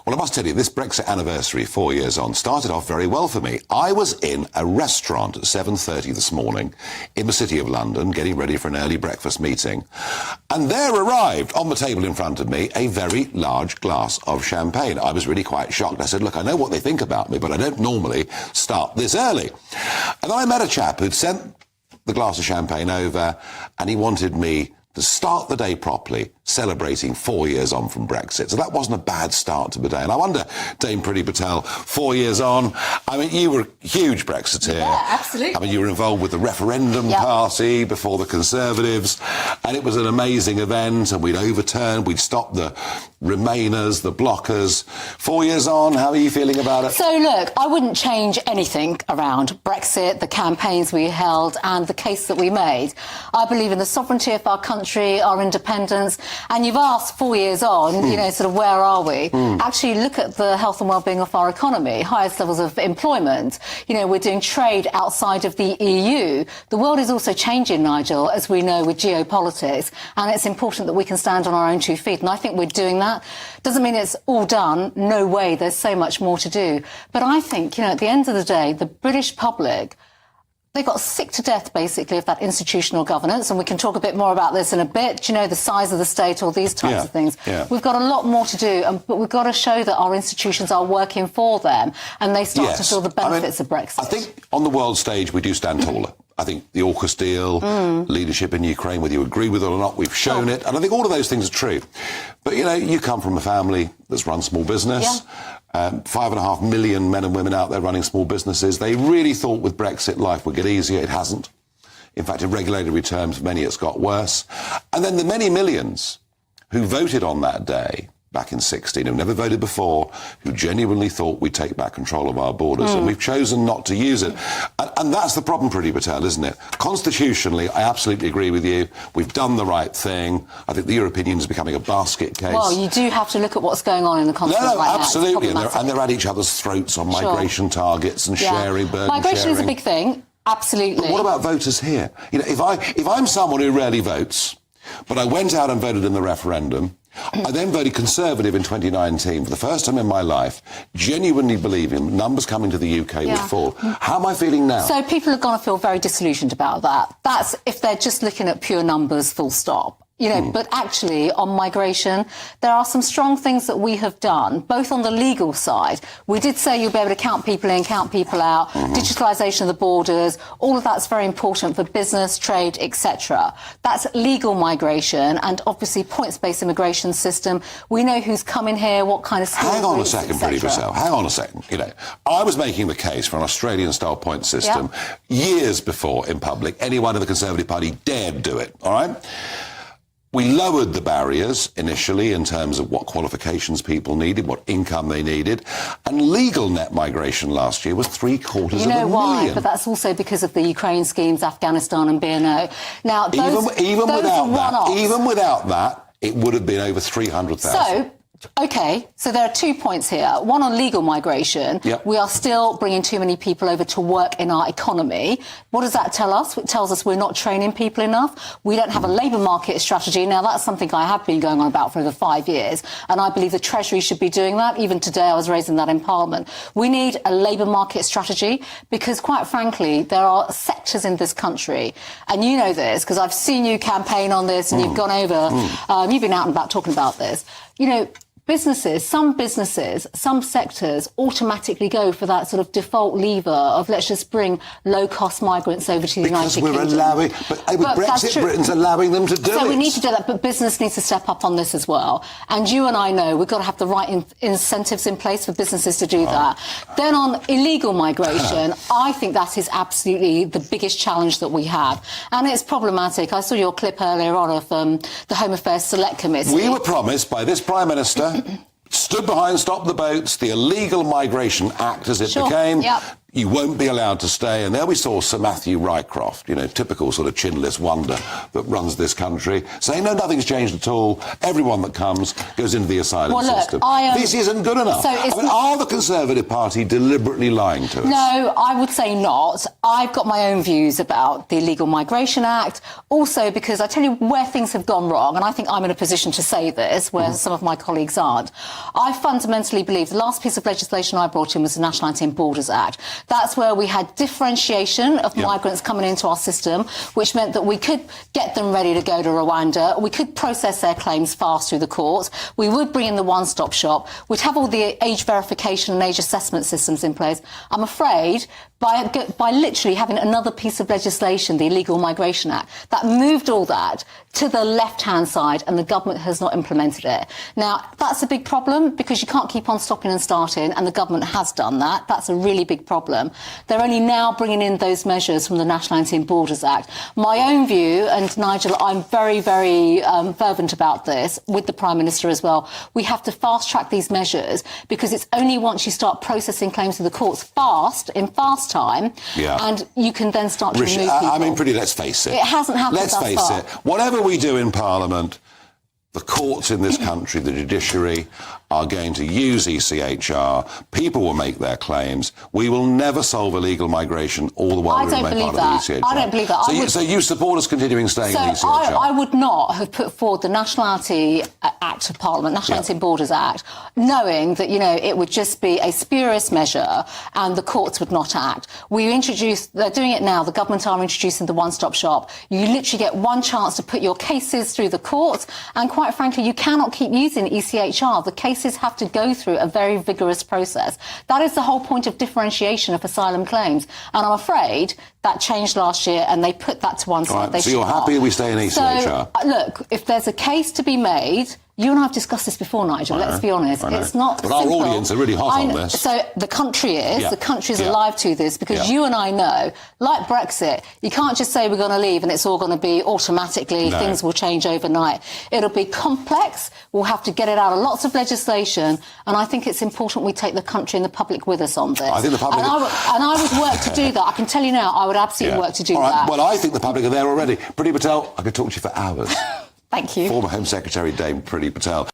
Well, I must tell you, this Brexit anniversary, 4 years on, started off very well for me. I was in a restaurant at 7:30 this morning in the City of London, getting ready for an early breakfast meeting. And there arrived, on the table in front of me, a very large glass of champagne. I was really quite shocked. I said, look, I know what they think about me, but I don't normally start this early. And then I met a chap who'd sent the glass of champagne over, and he wanted me to start the day properly, celebrating 4 years on from Brexit. So that wasn't a bad start to the day. And I wonder, Dame Priti Patel, 4 years on, I mean, you were a huge Brexiteer. Yeah, absolutely. I mean, you were involved with the referendum party before the Conservatives, and it was an amazing event, and we'd stopped the Remainers, the blockers. 4 years on, how are you feeling about it? So, look, I wouldn't change anything around Brexit, the campaigns we held, and the case that we made. I believe in the sovereignty of our country, our independence, and you've asked 4 years on, you know, sort of where are we? Actually, look at the health and well-being of our economy, highest levels of employment. You know, we're doing trade outside of the EU. The world is also changing, Nigel, as we know, with geopolitics, and it's important that we can stand on our own 2 feet, and I think we're doing that. Doesn't mean it's all done. No way. There's so much more to do. But I think, you know, at the end of the day, the British public, they got sick to death, basically, of that institutional governance, and we can talk a bit more about this in a bit, you know, the size of the state, all these types of things. We've got a lot more to do, but we've got to show that our institutions are working for them, and they start to feel the benefits of Brexit. I think on the world stage we do stand taller. I think the AUKUS deal, leadership in Ukraine, whether you agree with it or not, we've shown it, and I think all of those things are true. But, you know, you come from a family that's run small business. 5.5 million men and women out there running small businesses. They really thought with Brexit life would get easier. It hasn't. In fact, in regulatory terms, for many it's got worse. And then the many millions who voted on that day back in 16, who never voted before, who genuinely thought we'd take back control of our borders, and we've chosen not to use it. And that's the problem, Priti Patel, isn't it? Constitutionally, I absolutely agree with you. We've done the right thing. I think the European Union is becoming a basket case. Well, you do have to look at what's going on in the continent right absolutely. now. And they're at each other's throats on migration targets and sharing, burden Migration sharing. is a big thing, absolutely. But what about voters here? You know, if I'm someone who rarely votes, but I went out and voted in the referendum, I then voted Conservative in 2019 for the first time in my life, genuinely believing numbers coming to the UK would fall. How am I feeling now? So people are going to feel very disillusioned about that. That's if they're just looking at pure numbers, full stop. You know, but actually on migration, there are some strong things that we have done, both on the legal side. We did say you'll be able to count people in, count people out, digitalisation of the borders, all of that's very important for business, trade, etc. That's legal migration, and obviously points-based immigration system. We know who's coming here, what kind of skills. Hang on a second, Priti Patel. Hang on a second. You know, I was making the case for an Australian-style point system years before in public. Anyone in the Conservative Party dared do it, all right? We lowered the barriers initially in terms of what qualifications people needed, what income they needed, and legal net migration last year was 750,000. You know why? But that's also because of the Ukraine schemes, Afghanistan and BNO. Now, even without that, it would have been over 300,000. So there are 2 points here. One on legal migration. We are still bringing too many people over to work in our economy. What does that tell us? It tells us we're not training people enough. We don't have a labour market strategy. Now, that's something I have been going on about for over 5 years, and I believe the Treasury should be doing that. Even today, I was raising that in Parliament. We need a labour market strategy because, quite frankly, there are sectors in this country, and you know this because I've seen you campaign on this and you've gone over, you've been out and about talking about this. You know, some sectors automatically go for that sort of default lever of let's just bring low-cost migrants over to the United Kingdom. Because we're allowing... But with Brexit, Britain's allowing them to do it. So we need to do that, but business needs to step up on this as well. And you and I know we've got to have the right incentives in place for businesses to do that. Then on illegal migration, I think that is absolutely the biggest challenge that we have. And it's problematic. I saw your clip earlier on of the Home Affairs Select Committee. We were promised by this Prime Minister... stood behind Stop the Boats, the Illegal Migration Act as it became. You won't be allowed to stay. And there we saw Sir Matthew Rycroft, you know, typical sort of chinless wonder that runs this country, saying, no, nothing's changed at all. Everyone that comes goes into the asylum system. This isn't good enough. So I mean, are the Conservative Party deliberately lying to us? No, I would say not. I've got my own views about the Illegal Migration Act. Also, because I tell you where things have gone wrong, and I think I'm in a position to say this, where some of my colleagues aren't. I fundamentally believe the last piece of legislation I brought in was the National Anti-Borders Act. That's where we had differentiation of migrants coming into our system, which meant that we could get them ready to go to Rwanda. We could process their claims fast through the courts. We would bring in the one-stop shop. We'd have all the age verification and age assessment systems in place. I'm afraid by literally having another piece of legislation, the Illegal Migration Act, that moved all that to the left-hand side, and the government has not implemented it. Now, that's a big problem because you can't keep on stopping and starting, and the government has done that. That's a really big problem. They're only now bringing in those measures from the National Anti-Borders Act. My own view, and Nigel, I'm very, very fervent about this, with the Prime Minister as well, we have to fast-track these measures because it's only once you start processing claims to the courts in fast time, and you can then start to remove people. I mean, Priti, let's face it. It hasn't happened thus far. Let's face it. Whatever we do in Parliament, the courts in this country, the judiciary, are going to use ECHR. People will make their claims. We will never solve illegal migration all the while we remain part of the ECHR. I don't believe that. So you support us continuing staying in the ECHR? I would not have put forward the Nationality Act of Parliament, National Anti-Borders Act, knowing that, you know, it would just be a spurious measure and the courts would not act. They're doing it now, the government are introducing the one-stop shop. You literally get one chance to put your cases through the courts, and quite frankly, you cannot keep using ECHR. The cases have to go through a very vigorous process. That is the whole point of differentiation of asylum claims. And I'm afraid that changed last year and they put that to one side. Right, so you're happy we stay in ECHR? So, look, if there's a case to be made, you and I have discussed this before, Nigel, let's be honest. It's not simple. But our audience are really hot on this. So the country is. The country's alive to this because you and I know, like Brexit, you can't just say we're going to leave and it's all going to be automatically, things will change overnight. It'll be complex. We'll have to get it out of lots of legislation. And I think it's important we take the country and the public with us on this. I think the public... And I would work to do that. I can tell you now, I would absolutely work to do that. Well, I think the public are there already. Priti Patel, I could talk to you for hours. Thank you. Former Home Secretary Dame Priti Patel.